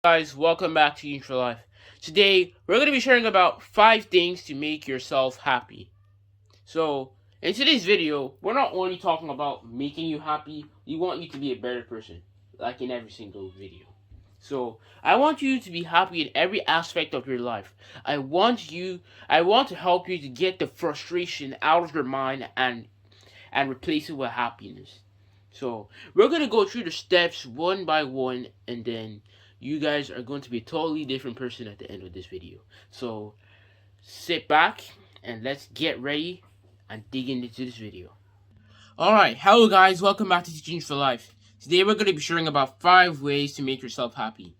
Guys, welcome back to Eat for Life. Today, we're going to be sharing about 5 things to make yourself happy. So, in today's video, we're not only talking about making you happy, we want you to be a better person, like in every single video. So, I want you to be happy in every aspect of your life. I want to help you to get the frustration out of your mind and replace it with happiness. So, we're going to go through the steps one by one, and then you guys are going to be a totally different person at the end of this video. So, sit back and let's get ready and dig into this video. Alright, hello guys, welcome back to Teachings for Life. Today we're going to be sharing about 5 ways to make yourself happy.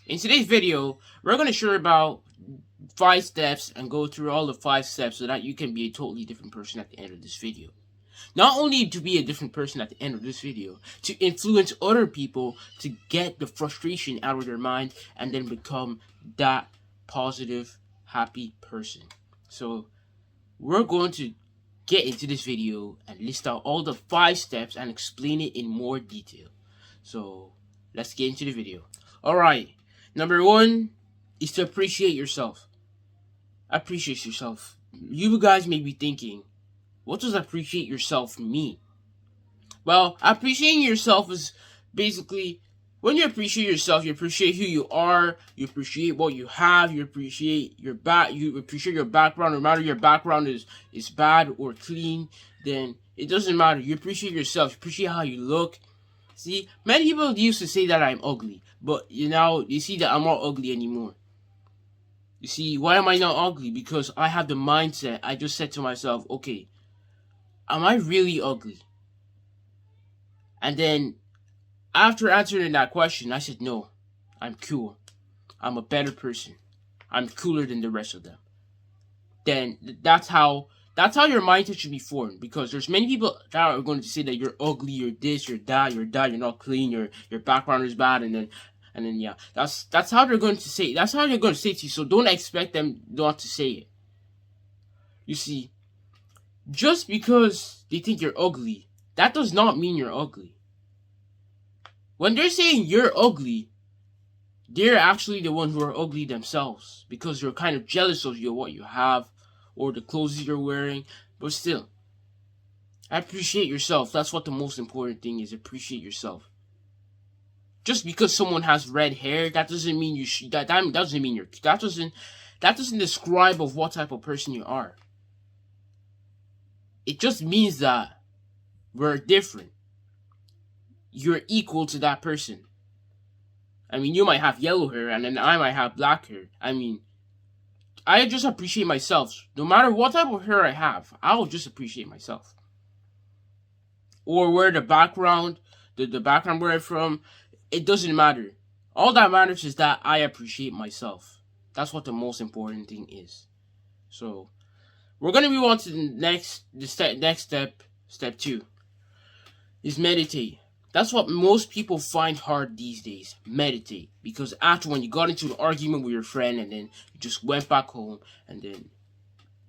In today's video, we're going to share about 5 steps and go through all the 5 steps so that you can be a totally different person at the end of this video. Not only to be a different person at the end of this video, to influence other people to get the frustration out of their mind and then become that positive, happy person. So, we're going to get into this video and list out all the 5 steps and explain it in more detail. So, let's get into the video. Alright, number 1 is to appreciate yourself. Appreciate yourself. You guys may be thinking, what does appreciate yourself mean? Well, appreciating yourself is basically when you appreciate yourself, you appreciate who you are, you appreciate what you have, you appreciate your background. No matter your background is bad or clean, then it doesn't matter. You appreciate yourself, you appreciate how you look. See, many people used to say that I'm ugly, but you see that I'm not ugly anymore. You see, why am I not ugly? Because I have the mindset. I just said to myself, okay, am I really ugly? And then, after answering that question, I said, no, I'm cool. I'm a better person. I'm cooler than the rest of them. Then, that's how your mindset should be formed. Because there's many people that are going to say that you're ugly, you're this, you're that, you're not clean, your background is bad, and then yeah. That's how they're going to say. That's how they're going to say to you. So don't expect them not to say it. You see, just because they think you're ugly, that does not mean you're ugly. When they're saying you're ugly, they're actually the ones who are ugly themselves because they're kind of jealous of you, what you have, or the clothes you're wearing. But still, appreciate yourself. That's what the most important thing is. Appreciate yourself. Just because someone has red hair, that doesn't mean you should. That doesn't mean you're. That doesn't describe of what type of person you are. It just means that we're different. You're equal to that person. I mean, you might have yellow hair and then I might have black hair. I mean, I just appreciate myself. No matter what type of hair I have, I'll just appreciate myself. Or where the background where I'm from, it doesn't matter. All that matters is that I appreciate myself. That's what the most important thing is. So, we're gonna move on to the next step. Step 2 is meditate. That's what most people find hard these days. Meditate. Because after when you got into an argument with your friend and then you just went back home and then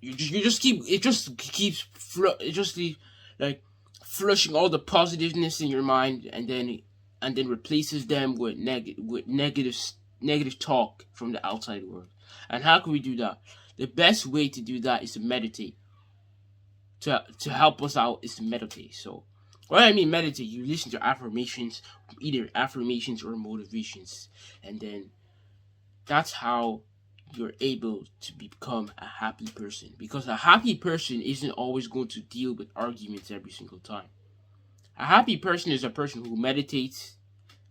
you just keeps like flushing all the positiveness in your mind and then replaces them with negative talk from the outside world. And how can we do that? The best way to do that is to meditate. To help us out is to meditate. So, what I mean meditate, you listen to affirmations, either affirmations or motivations, and then that's how you're able to become a happy person. Because a happy person isn't always going to deal with arguments every single time. A happy person is a person who meditates,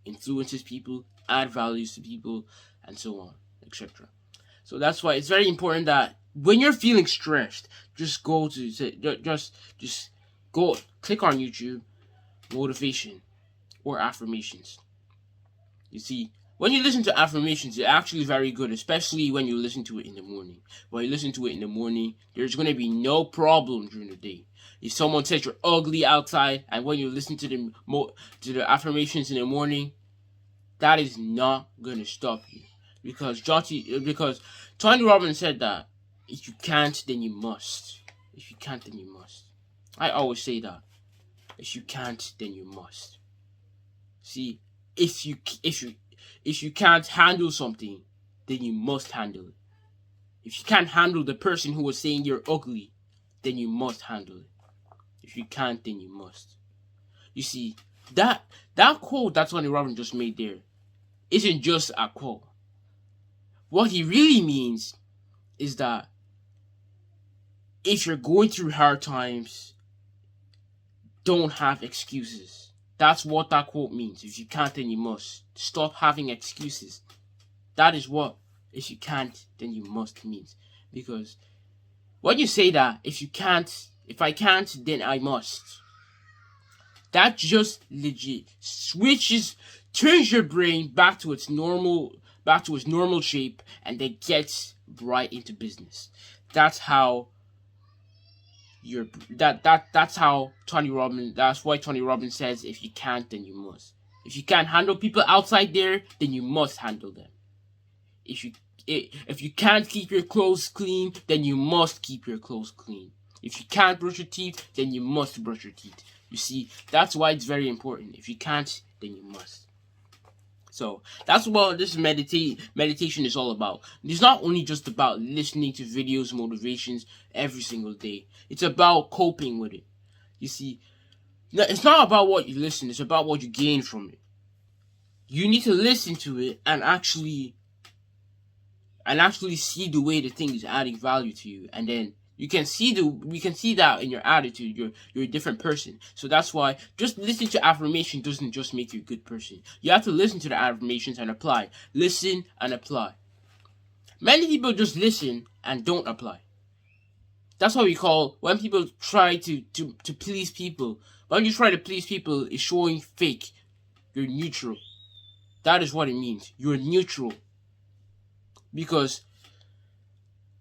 influences people, add values to people, and so on, etc. So that's why it's very important that when you're feeling stressed, just go click on YouTube, motivation or affirmations. You see, when you listen to affirmations, it's actually very good, especially when you listen to it in the morning. When you listen to it in the morning, there's going to be no problem during the day. If someone says you're ugly outside, and when you listen to the affirmations in the morning, that is not going to stop you. Because Tony Robbins said that if you can't, then you must. If you can't, then you must. I always say that. If you can't, then you must. See, if you if you can't handle something, then you must handle it. If you can't handle the person who was saying you're ugly, then you must handle it. If you can't, then you must. You see, that quote that Tony Robbins just made there isn't just a quote. What he really means is that if you're going through hard times, don't have excuses. That's what that quote means. If you can't, then you must. Stop having excuses. That is what if you can't, then you must means. Because when you say that, if I can't, then I must. That just legit turns your brain back to its normal shape, and then gets right into business. That's how that's how Tony Robbins. That's why Tony Robbins says, if you can't, then you must. If you can't handle people outside there, then you must handle them. If you can't keep your clothes clean, then you must keep your clothes clean. If you can't brush your teeth, then you must brush your teeth. You see, that's why it's very important. If you can't, then you must. So that's what this meditation is all about. It's not only just about listening to videos, motivations every single day. It's about coping with it. You see, it's not about what you listen, it's about what you gain from it. You need to listen to it and actually see the way the thing is adding value to you, and then we can see that in your attitude. You're a different person. So that's why just listening to affirmation doesn't just make you a good person. You have to listen to the affirmations and apply. Listen and apply. Many people just listen and don't apply. That's what we call when people try to please people. When you try to please people, it's showing fake. You're neutral. That is what it means. You're neutral. Because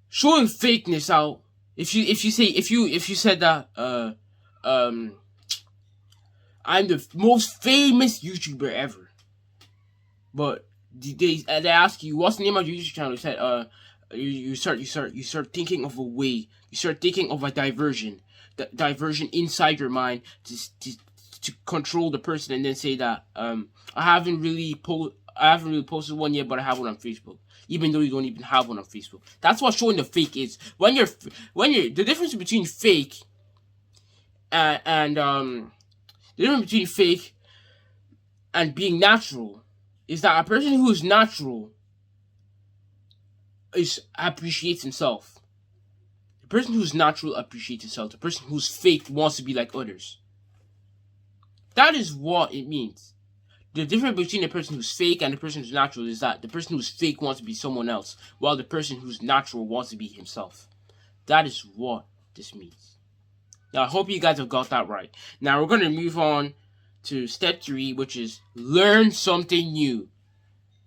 showing fakeness out, if you said that I'm the most famous YouTuber ever, but they ask you what's the name of your YouTube channel, you said you start thinking of a way, you start thinking of a diversion inside your mind to control the person, and then say that I haven't really posted one yet, but I have one on Facebook. Even though you don't even have one on Facebook. That's what showing the fake is. When you're the difference between fake and being natural is that a person who is natural appreciates himself. The person who's natural appreciates himself. The person who's fake wants to be like others. That is what it means. The difference between the person who's fake and the person who's natural is that the person who's fake wants to be someone else, while the person who's natural wants to be himself. That is what this means. Now, I hope you guys have got that right. Now, we're going to move on to step 3, which is learn something new.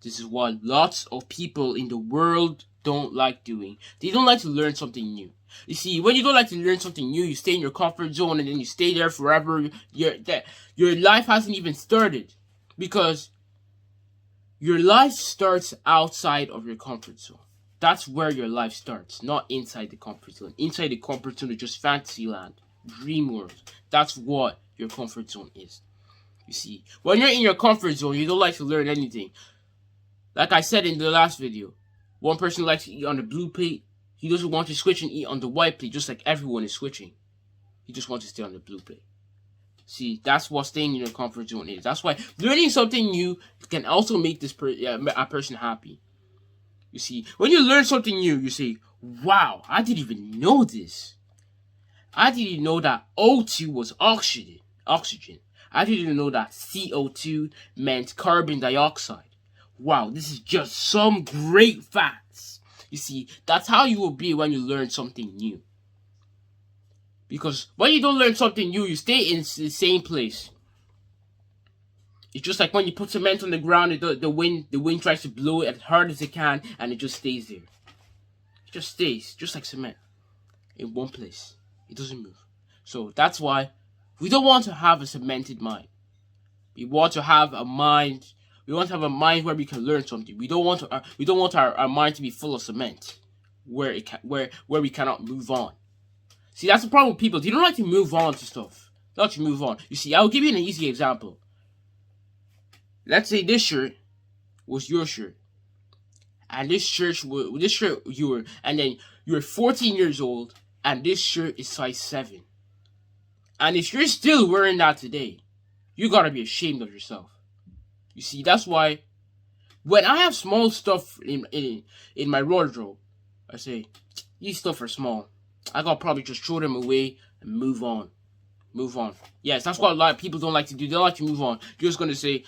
This is what lots of people in the world don't like doing. They don't like to learn something new. You see, when you don't like to learn something new, you stay in your comfort zone and then you stay there forever. Your life hasn't even started. Because your life starts outside of your comfort zone. That's where your life starts, not inside the comfort zone. Inside the comfort zone is just fantasy land, dream world. That's what your comfort zone is. You see, when you're in your comfort zone, you don't like to learn anything. Like I said in the last video, one person likes to eat on the blue plate. He doesn't want to switch and eat on the white plate, just like everyone is switching. He just wants to stay on the blue plate. See, that's what staying in your comfort zone is. That's why learning something new can also make a person happy. You see, when you learn something new, you say, wow, I didn't even know this. I didn't even know that O2 was oxygen. I didn't even know that CO2 meant carbon dioxide. Wow, this is just some great facts. You see, that's how you will be when you learn something new. Because when you don't learn something new, you stay in the same place. It's just like when you put cement on the ground, the wind tries to blow it as hard as it can, and it just stays there. It just stays, just like cement, in one place. It doesn't move. So that's why we don't want to have a cemented mind. We want to have a mind. We want to have a mind where we can learn something. We don't want our mind to be full of cement, where we cannot move on. See, that's the problem with people. They don't like to move on to stuff. They like to move on. You see, I'll give you an easy example. Let's say this shirt was your shirt. And this shirt you were, and then you're 14 years old, and this shirt is size 7. And if you're still wearing that today, you gotta be ashamed of yourself. You see, that's why when I have small stuff in my wardrobe, I say, these stuff are small. I gotta probably just throw them away and move on. Move on. Yes, that's what a lot of people don't like to do. They like to move on. You're just gonna say,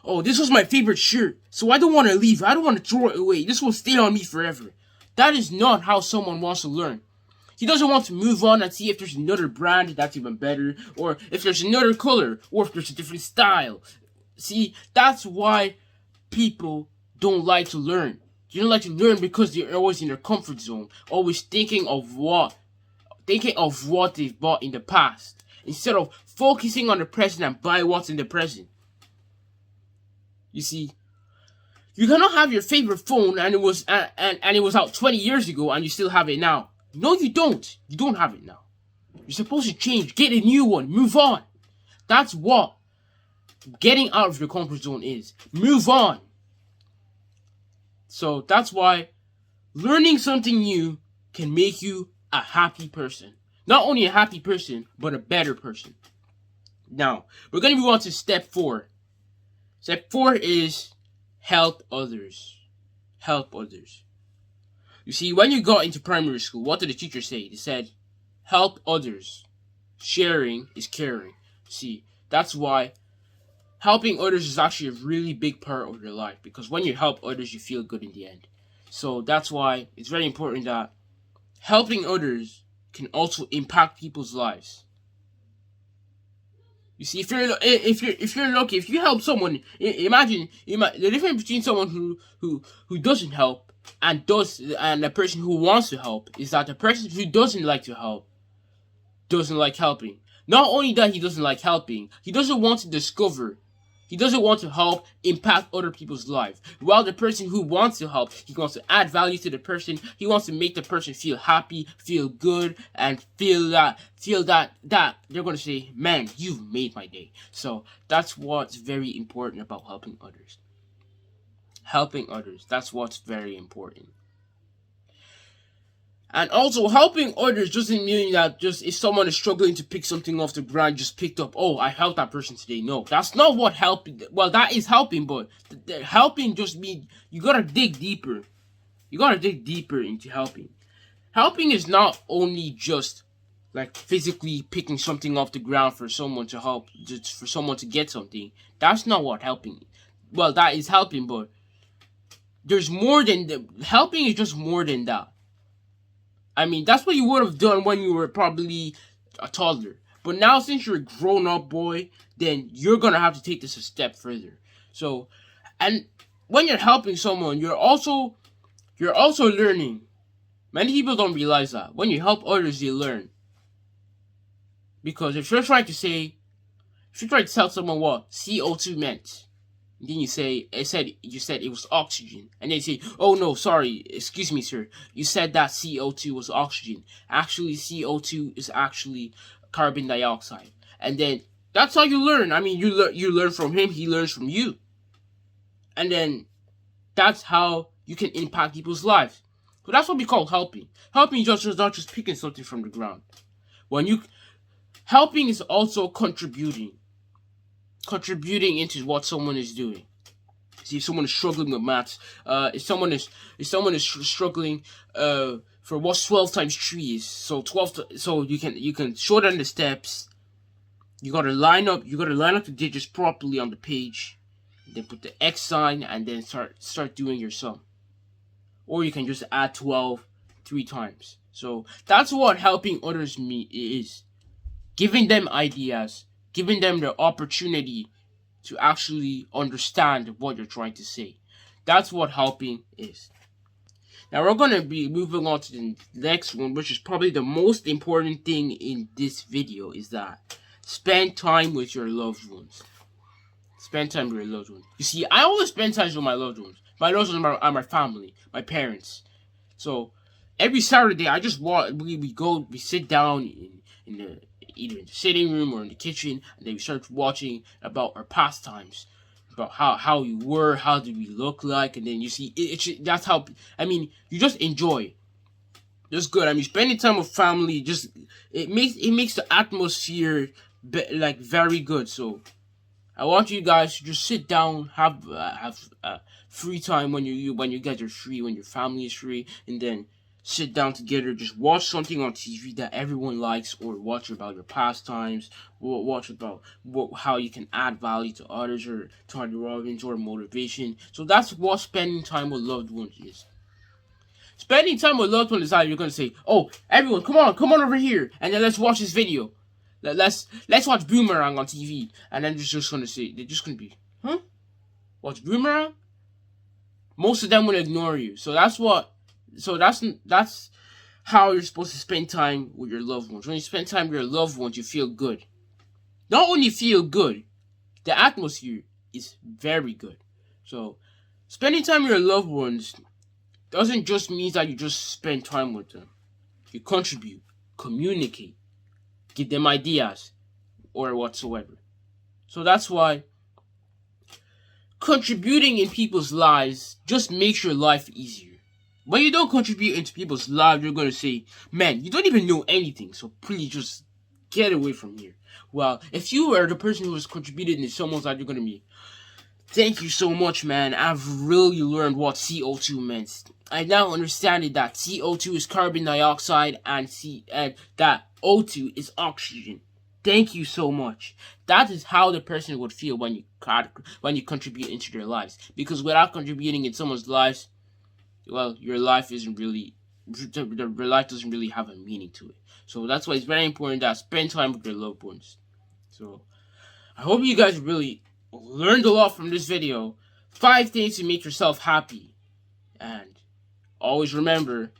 oh, this was my favorite shirt, so I don't want to leave. I don't want to throw it away. This will stay on me forever. That is not how someone wants to learn. He doesn't want to move on and see if there's another brand that's even better, or if there's another color, or if there's a different style. See, that's why people don't like to learn. They don't like to learn because they're always in their comfort zone, always thinking of what they've bought in the past, instead of focusing on the present and buy what's in the present. You see, you cannot have your favorite phone and it was out 20 years ago and you still have it now. No, you don't. You don't have it now. You're supposed to change, get a new one, move on. That's what getting out of your comfort zone is. Move on. So that's why learning something new can make you a happy person. Not only a happy person, but a better person. Now, we're going to move on to step 4. Step 4 is help others. Help others. You see, when you got into primary school, what did the teacher say? They said, help others. Sharing is caring. See, that's why helping others is actually a really big part of your life. Because when you help others, you feel good in the end. So that's why it's very important that helping others can also impact people's lives. You see, if you're lucky, if you help someone, imagine the difference between someone who doesn't help and a person who wants to help is that the person who doesn't like to help doesn't like helping. Not only that he doesn't like helping, he doesn't want to discover. He doesn't want to help impact other people's lives. While the person who wants to help, he wants to add value to the person. He wants to make the person feel happy, feel good, and feel that they're going to say, man, you've made my day. So that's what's very important about helping others. Helping others, that's what's very important. And also, helping others doesn't mean that just if someone is struggling to pick something off the ground, just picked up, oh, I helped that person today. No, that's not what helping, well, that is helping, but helping just means you gotta dig deeper. You gotta dig deeper into helping. Helping is not only just like physically picking something off the ground for someone to help, just for someone to get something. That's not what helping is. Well, that is helping, but there's more than, helping is just more than that. I mean, that's what you would have done when you were probably a toddler. But now, since you're a grown-up boy, then you're going to have to take this a step further. So, and when you're helping someone, you're also learning. Many people don't realize that. When you help others, they learn. Because if you're trying to tell someone what CO2 meant, and then you said it was oxygen, and then you say, oh no, sorry, excuse me, sir, you said that CO2 was oxygen. Actually, CO2 is actually carbon dioxide. And then that's how you learn. I mean, you learn from him, he learns from you, and then that's how you can impact people's lives. So that's what we call helping. Helping is not just picking something from the ground. Helping is also contributing into what someone is doing. See, if someone is struggling with maths, if someone is struggling for what 12 times 3 is, so you can shorten the steps. You gotta line up the digits properly on the page, then put the X sign, and then start doing your sum. Or you can just add 12 3 times. So that's what helping others is. Giving them ideas, giving them the opportunity to actually understand what you're trying to say. That's what helping is. Now we're going to be moving on to the next one, which is probably the most important thing in this video, is that spend time with your loved ones. Spend time with your loved ones. You see, I always spend time with my loved ones. My loved ones are my family, my parents. So every Saturday, we sit down either in the sitting room or in the kitchen, and then we start watching about our pastimes. about how you were, how did we look like, and then you see that's how. I mean, you just enjoy. Just good. I mean, spending time with family just it makes the atmosphere like very good. So I want you guys to just sit down, have free time when you guys are free, when your family is free, and then sit down together. Just watch something on TV that everyone likes, or watch about your pastimes, or watch about how you can add value to others, or target audience, or motivation. So that's what spending time with loved ones is. Spending time with loved ones is how you're gonna say, "Oh, everyone, come on over here, and then let's watch this video. Let's watch Boomerang on TV." And then they're just gonna be, "Huh? Watch Boomerang?" Most of them will ignore you. So that's how you're supposed to spend time with your loved ones. When you spend time with your loved ones, you feel good. Not only feel good, the atmosphere is very good. So spending time with your loved ones doesn't just mean that you just spend time with them. You contribute, communicate, give them ideas, or whatsoever. So that's why contributing in people's lives just makes your life easier. When you don't contribute into people's lives, you're gonna say, "Man, you don't even know anything, so please just get away from here." Well, if you are the person who has contributed in someone's life, you're gonna be, "Thank you so much, man. I've really learned what CO2 meant. I now understand it that CO2 is carbon dioxide and that O2 is oxygen. Thank you so much." That is how the person would feel when you contribute into their lives. Because without contributing in someone's lives, well, your life doesn't really have a meaning to it. So that's why it's very important that spend time with your loved ones. So I hope you guys really learned a lot from this video. 5 things to make yourself happy. And always remember,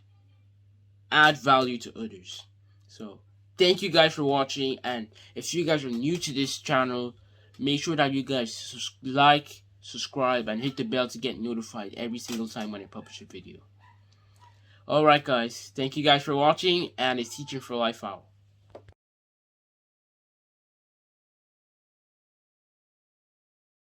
add value to others. So thank you guys for watching. And if you guys are new to this channel, make sure that you guys like, subscribe, and hit the bell to get notified every single time when I publish a video. Alright guys, thank you guys for watching, and it's Teaching for Life out.